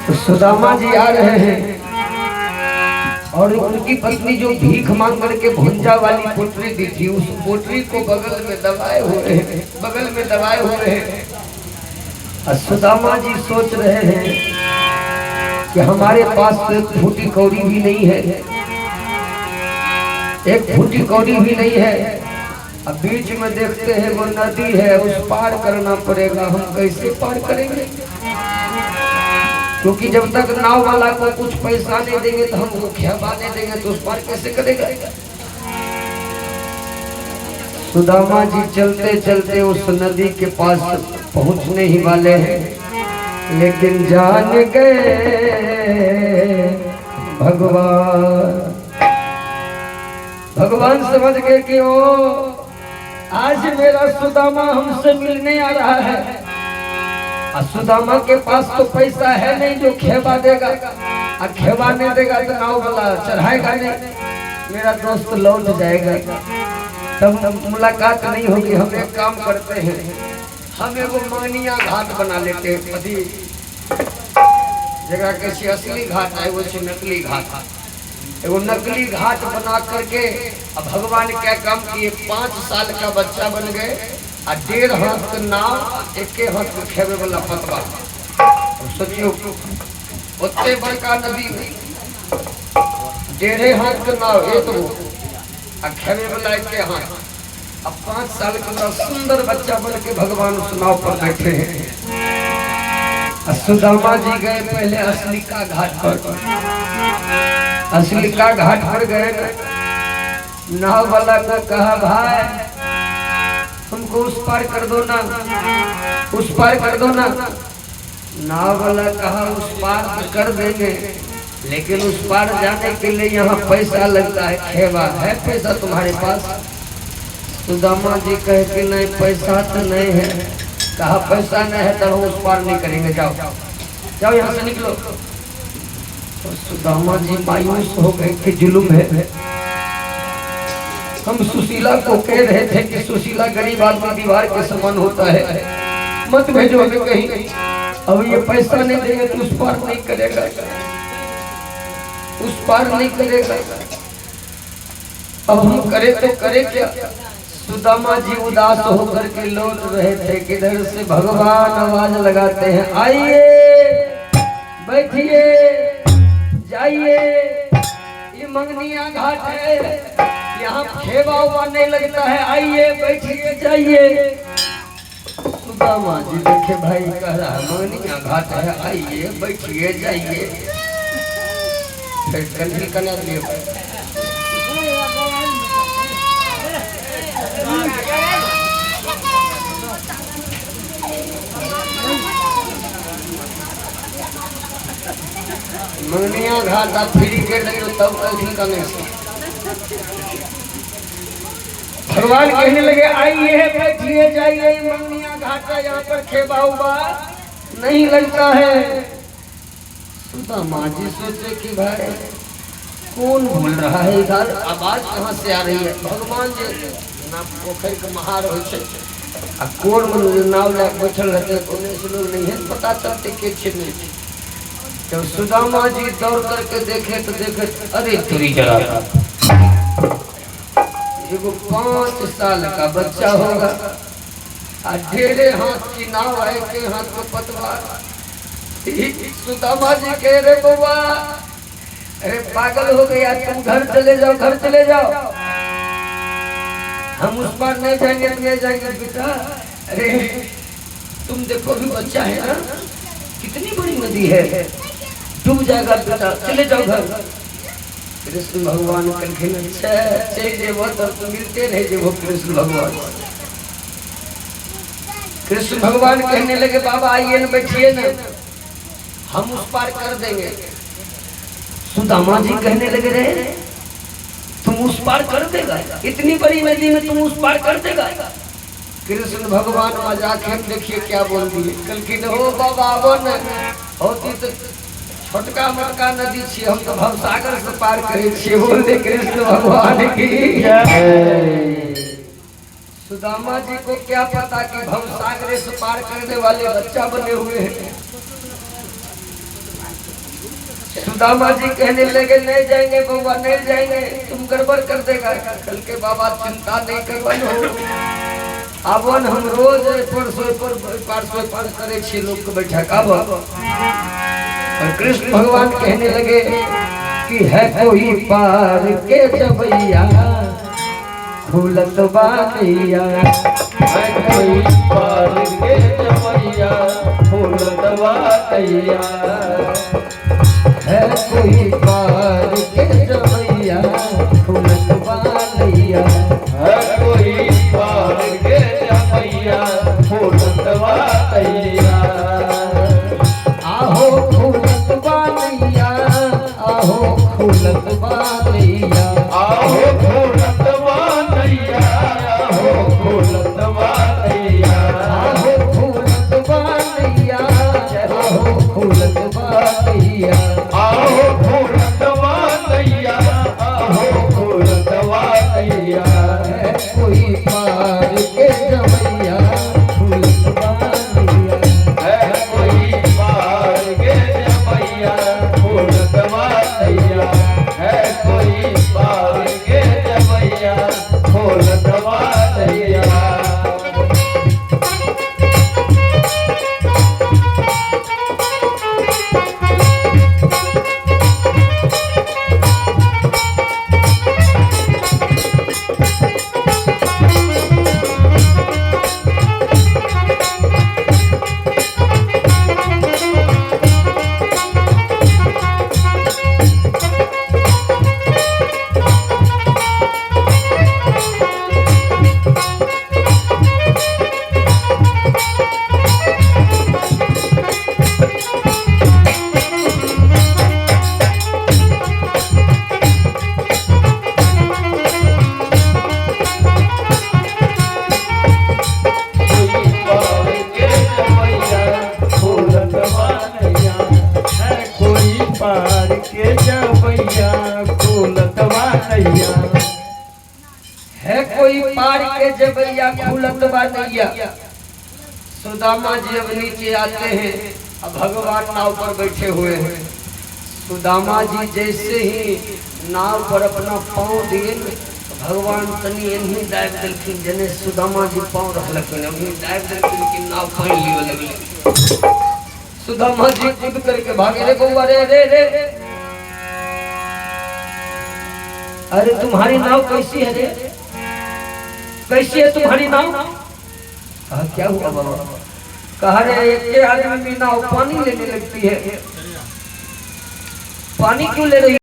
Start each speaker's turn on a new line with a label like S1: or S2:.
S1: तो सुदामा जी आ रहे हैं और उनकी पत्नी जो भीख मांग करके भुंजा वाली पोटरी दी थी, उस पोटरी को बगल में दबाए हुए हैं, बगल में दबाए हुए हैं। और सुदामा जी सोच रहे हैं कि हमारे पास तो एक फूटी कौड़ी भी नहीं है, एक फूटी कौड़ी भी नहीं है। अब बीच में देखते हैं वो नदी है, उस पार करना पड़ेगा। हम कैसे पार करेंगे? क्योंकि जब तक नाव वाला को कुछ पैसा नहीं देंगे तो हम वो खेबा नहीं देंगे, तो उस पार कैसे करेगा? सुदामा जी चलते चलते उस नदी के पास पहुंचने ही वाले हैं, लेकिन जान गए भगवान समझ गए कि ओ आज मेरा सुदामा हमसे मिलने आ रहा है। और सुदामा के पास तो पैसा है नहीं जो खेबा देगा, और खेबा नहीं देगा तो नाव वाला चढ़ाएगा नहीं, मेरा दोस्त लौट जाएगा, तब मुलाकात नहीं होगी। हम एक काम करते हैं, हम एगो मानिया घाट बना लेते हैं, पति जगह कैसी असली घाट है वो नकली घाट, एगो नकली घाट बना करके। अब भगवान क्या काम किए, 5 साल का बच्चा बन गए, और 1.5 हाथ का नाव, 1 हाथ में खेवे वाला पतवा। सोचियो उतने बड़का नदी में 1.5 हाथ का नाव, एक वो और खेवे वाला 1 हाथ। अब 5 साल का सुंदर बच्चा बन के भगवान उस नाव पर बैठे हैं। सुदामा जी गए पहले असलिका घाट पर, असलिका घाट पर गए, नाव वाला को कहा भाई हमको उस पार कर दो ना, उस पार कर दो ना। नाव वाला कहा उस पार तो कर देंगे, लेकिन उस पार जाने के लिए यहाँ पैसा लगता है, खेवा है पैसा तुम्हारे पास? सुदामा जी कहे कि नहीं पैसा तो नहीं है। कहा पैसा नहीं है तो हम उस पार नहीं करेंगे, जाओ जाओ यहाँ से निकलो। तो सुदामा जी मायूस हो गए कि जुल्म है। हम सुशीला को कह रहे थे कि सुशीला गरीब आदमी दीवार के समान होता है, मत भेजो हमें कहीं। अब ये पैसा नहीं देंगे तो उस पार नहीं करेगा, उस पार नहीं करेगा। अब हम करे तो करे क्या? सुदामा जी उदास होकर के लौट रहे थे, किधर से भगवान आवाज लगाते हैं, आइए बैठिए जाइए, ये मंगनिया घाट है, यहाँ खेवा हुआ नहीं लगता है, आइए बैठिए जाइए। सुदामा जी देखे भाई कह रहा है मंगनिया घाट है, आइए बैठिए जाइए। फिर कंठी कना लिए मंगनिया घाट आप फ्री कर रहे हो तब कंठी कने से भगवान कहने लगे आइए बैठिए जाइए, मंगनिया घाट है, यहाँ पर खेबा हुआ नहीं लगता है। सुदामा जी सोचे कि भाई कौन बोल रहा है इधर, आवाज कहाँ से आ रही है? भगवान जी ना पोखर के महार हो कौन नाव ले बैठल रहते लोग नहीं है, पता चलते के छिड़ने। जब सुदामा जी दौड़ करके देखे तो देखे अरे तुरी जरा एगो 5 साल का बच्चा होगा, 1.5 हाथ की नाव है, 1 हाथ को पतवार। सुदामा जी कह रहे बाबा अरे पागल हो गया, तुम घर चले जाओ, घर चले जाओ, हम उस पार नहीं जाएंगे तो नहीं जाएंगे। बेटा अरे तुम देखो भी बच्चा है ना, कितनी बड़ी नदी है, डूब जाएगा बेटा, चले जाओ घर। कृष्ण भगवान कल तो मिलते रहे जब वो कृष्ण भगवान। कृष्ण भगवान कहने लगे बाबा आइए न बैठिए न, हम उस पार कर देंगे। सुदामा जी कहने लगे रे तुम उस पार कर देगा, इतनी बड़ी नदी में तुम उस पार कर देगा? कृष्ण भगवान मजाक हम देखिए क्या बोल दिए, कल की हो बाबा वो न होती तो छोटका मोटका नदी छे, हम तो भवसागर से पार करे छे। बोलते कृष्ण भगवान की जय। सुदामा जी को क्या पता कि भवसागर से पार करने वाले बच्चा बने हुए हैं। सुदामा जी कहने लगे नहीं जाएंगे बउआ नहीं जाएंगे, तुम गड़बड़ कर देगा। कल के बाबा चिंता नहीं करवन हो, आवन हम रोज परसों पर करे छे लोग को बैठा काब। और कृष्ण भगवान कहने लगे कि है कोई पार के जबैया खुलत बानैया,
S2: है कोई पार के जबैया खुलत बानैया,
S1: है कोई पार के जबैया खुलत बानैया,
S2: है कोई पार के जबैया खुलत बानैया।
S1: आहो खुलत बानैया, आहो खुलत बानैया,
S2: आहो खुलत बानैया, आहो खुलत बानैया,
S1: आहो खुलत बानैया, आहो खुलत बानैया,
S2: आहो खुलत बानैया, आहो खुलत बानैया।
S1: है कोई पार के जबैया खुलत बानैया,
S2: है कोई पार के जबैया खुलत बानैया, है कोई पार के जबैया खुलत बानैया। पार के जबैया खुलत बानैया,
S1: है कोई पार के जबैया खुलत बानैया। सुदामा जी अब नीचे आते हैं, अब भगवान नाव पर बैठे हुए हैं। सुदामा जी जैसे ही नाव पर अपना पाँव दिए भगवान तनी एनही दाब दिलखिन, जने सुदामा जी पाँव रखलखिन अभी दाब दिलखिन कि नाव पानी लियो लगले। सुदामा जी कूद करके भागे, रे बउआ रे रे रे, अरे तुम्हारी नाव कैसी है रे, कैसी है तुम्हारी नाव? कहा क्या हुआ बाबा? कहा रे एक के आदमी की नाव पानी लेने लगती है, पानी क्यों ले रही